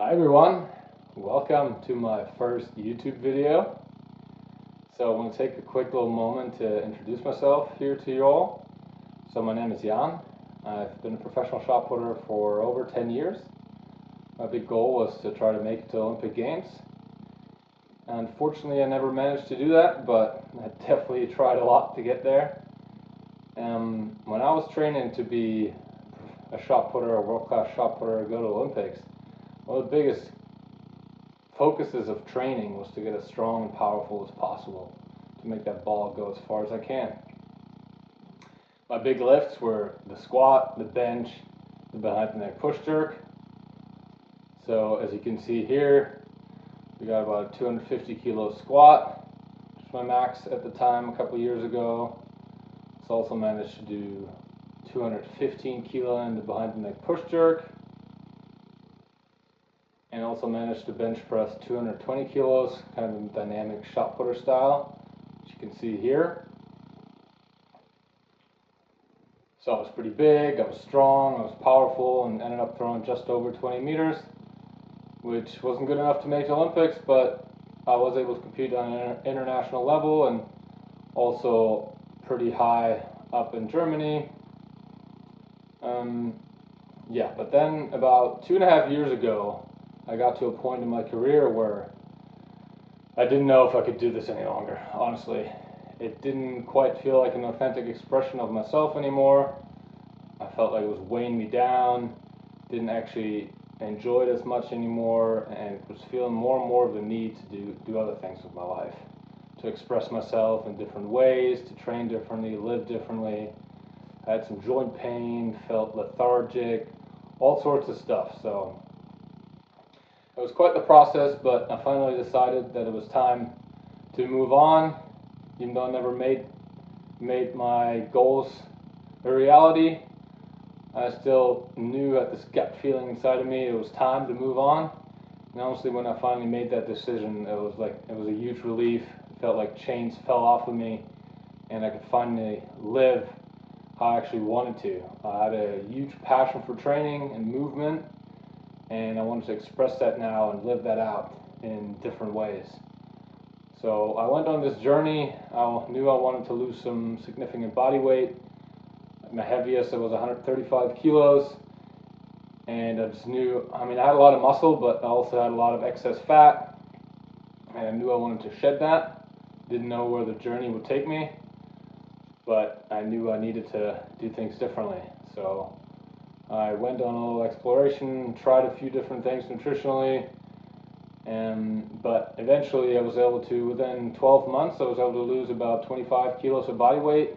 Hi everyone, welcome to my first YouTube video. So I want to take a quick little moment to introduce myself here to you all. So my name is Jan. I've been a professional shot putter for over 10 years. My big goal was to try to make it to Olympic Games. Unfortunately I never managed to do that, but I definitely tried a lot to get there. When I was training to be a shot putter, a world-class shot putter, go to Olympics, one of the biggest focuses of training was to get as strong and powerful as possible to make that ball go as far as I can. My big lifts were the squat, the bench, the behind the neck push jerk. So as you can see here, we got about a 250 kilo squat, which was my max at the time a couple years ago. So also managed to do 215 kilo in the behind the neck push jerk. And also managed to bench press 220 kilos, kind of in dynamic shot putter style, which you can see here. So I was pretty big, I was strong, I was powerful, and ended up throwing just over 20 meters, which wasn't good enough to make the Olympics, but I was able to compete on an international level and also pretty high up in Germany. But then about 2.5 years ago, I got to a point in my career where I didn't know if I could do this any longer, honestly. It didn't quite feel like an authentic expression of myself anymore. I felt like it was weighing me down, didn't actually enjoy it as much anymore, and was feeling more and more of the need to do other things with my life, to express myself in different ways, to train differently, live differently. I had some joint pain, felt lethargic, all sorts of stuff. So it was quite the process, but I finally decided that it was time to move on. Even though I never made my goals a reality, I still knew at this gut feeling inside of me it was time to move on. And honestly, when I finally made that decision, it was a huge relief. It felt like chains fell off of me, and I could finally live how I actually wanted to. I had a huge passion for training and movement, and I wanted to express that now and live that out in different ways. So I went on this journey. I knew I wanted to lose some significant body weight. My heaviest, it was 135 kilos, and I just knew, I had a lot of muscle, but I also had a lot of excess fat, and I knew I wanted to shed that. Didn't know where the journey would take me, but I knew I needed to do things differently. So I went on a little exploration, tried a few different things nutritionally, but eventually I was able to, within 12 months, I was able to lose about 25 kilos of body weight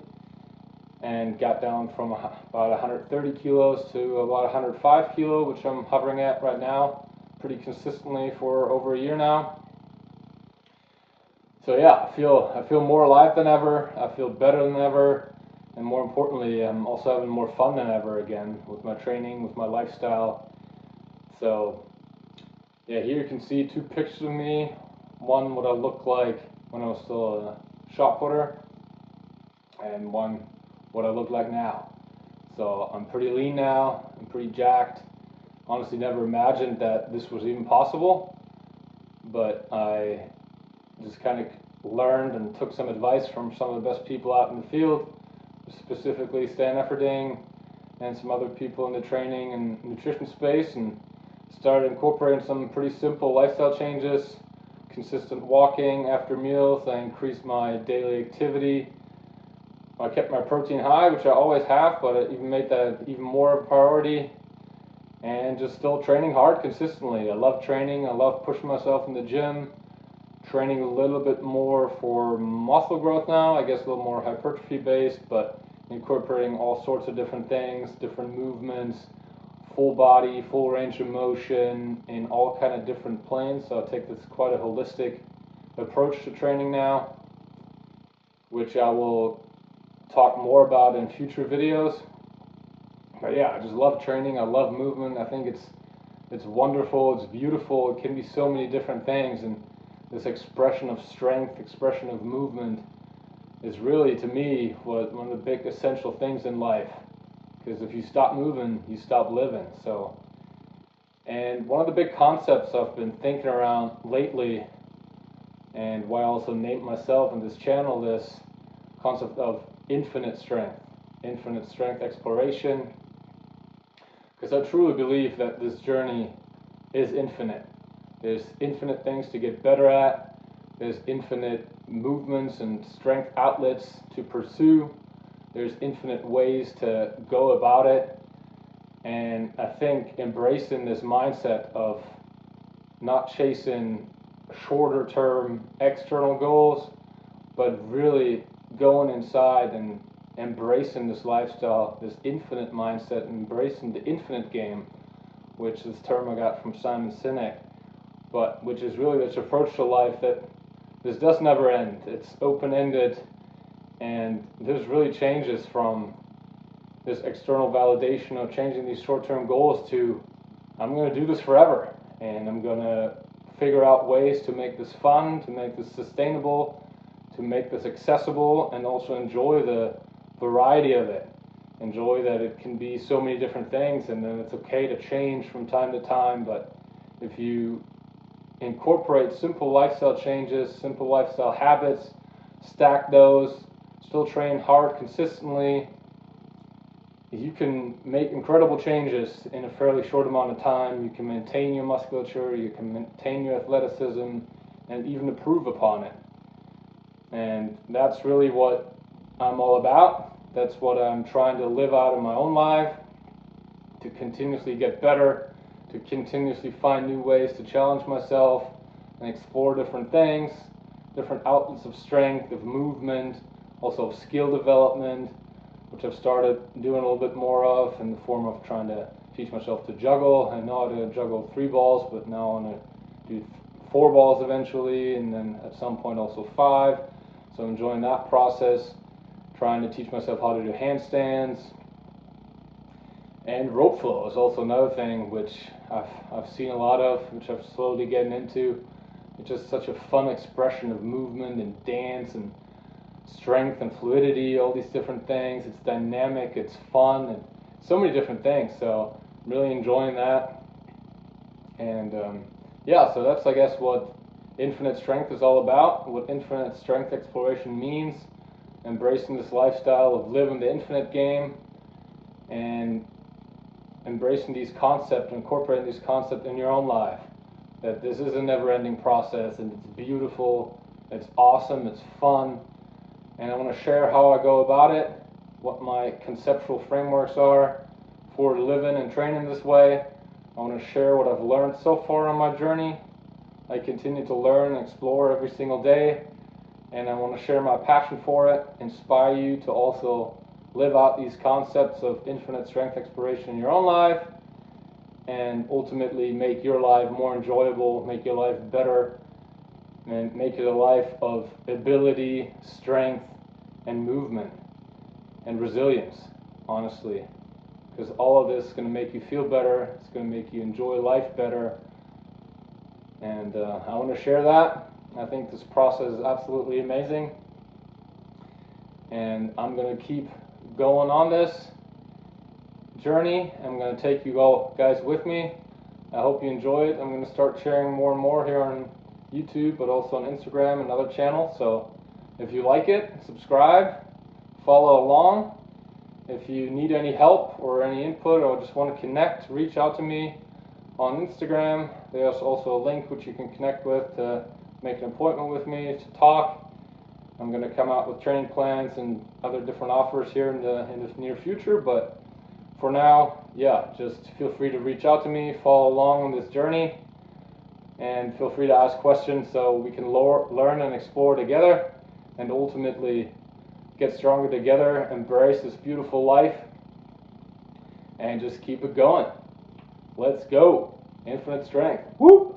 and got down from about 130 kilos to about 105 kilo, which I'm hovering at right now pretty consistently for over a year now. So yeah, I feel more alive than ever, I feel better than ever, and more importantly, I'm also having more fun than ever again with my training, with my lifestyle. So yeah, here you can see two pictures of me. One what I looked like when I was still a shot putter, and one what I look like now. So I'm pretty lean now, I'm pretty jacked. Honestly never imagined that this was even possible, but I just kind of learned and took some advice from some of the best people out in the field, specifically Stan Efferding and some other people in the training and nutrition space, and started incorporating some pretty simple lifestyle changes, consistent walking after meals. I increased my daily activity. I kept my protein high, which I always have, but I even made that even more of a priority, and just still training hard consistently. I love training, I love pushing myself in the gym, training a little bit more for muscle growth now, I guess a little more hypertrophy based, but incorporating all sorts of different things, different movements, full body, full range of motion in all kind of different planes. So I take this quite a holistic approach to training now, which I will talk more about in future videos. But yeah, I just love training, I love movement. I think it's wonderful, it's beautiful, it can be so many different things, and this expression of strength, expression of movement is really, to me, one of the big essential things in life. Because if you stop moving, you stop living. So And one of the big concepts I've been thinking around lately, and why I also named myself and this channel this concept of infinite strength exploration, because I truly believe that this journey is infinite. There's infinite things to get better at, there's infinite movements and strength outlets to pursue, there's infinite ways to go about it. And I think embracing this mindset of not chasing shorter term external goals, but really going inside and embracing this lifestyle, this infinite mindset, embracing the infinite game, which is a term I got from Simon Sinek, but which is really this approach to life that this does never end. It's open-ended, and this really changes from this external validation of changing these short-term goals to I'm going to do this forever, and I'm going to figure out ways to make this fun, to make this sustainable, to make this accessible, and also enjoy the variety of it. Enjoy that it can be so many different things, and then it's okay to change from time to time. But if you incorporate simple lifestyle changes, simple lifestyle habits, stack those, still train hard consistently, you can make incredible changes in a fairly short amount of time. You can maintain your musculature, you can maintain your athleticism, and even improve upon it. And that's really what I'm all about. That's what I'm trying to live out in my own life, to continuously get better, to continuously find new ways to challenge myself and explore different things, different outlets of strength, of movement, also of skill development, which I've started doing a little bit more of in the form of trying to teach myself to juggle. I know how to juggle 3 balls, but now I want to do 4 balls eventually, and then at some point also 5. So I'm enjoying that process, trying to teach myself how to do handstands. And rope flow is also another thing which I've seen a lot of, which I'm slowly getting into. It's just such a fun expression of movement and dance and strength and fluidity, all these different things. It's dynamic, it's fun, and so many different things. So I'm really enjoying that. And yeah, so that's, I guess, what infinite strength is all about, what infinite strength exploration means, embracing this lifestyle of living the infinite game, and embracing these concepts, incorporating these concepts in your own life. That this is a never-ending process, and it's beautiful, it's awesome, it's fun. And I want to share how I go about it, what my conceptual frameworks are for living and training this way. I want to share what I've learned so far on my journey. I continue to learn and explore every single day, and I want to share my passion for it, inspire you to also live out these concepts of infinite strength exploration in your own life, and ultimately make your life more enjoyable, make your life better, and make it a life of ability, strength, and movement, and resilience, honestly. Because all of this is going to make you feel better, it's going to make you enjoy life better, and I want to share that. I think this process is absolutely amazing, and I'm going to keep going on this journey. I'm going to take you all guys with me. I hope you enjoy it. I'm going to start sharing more and more here on YouTube, but also on Instagram and other channels. So if you like it, subscribe, follow along. If you need any help or any input or just want to connect, reach out to me on Instagram. There's also a link which you can connect with to make an appointment with me to talk. I'm going to come out with training plans and other different offers here in the near future, but for now, yeah, just feel free to reach out to me, follow along on this journey, and feel free to ask questions so we can learn and explore together, and ultimately get stronger together, embrace this beautiful life, and just keep it going. Let's go. Infinite strength. Woo!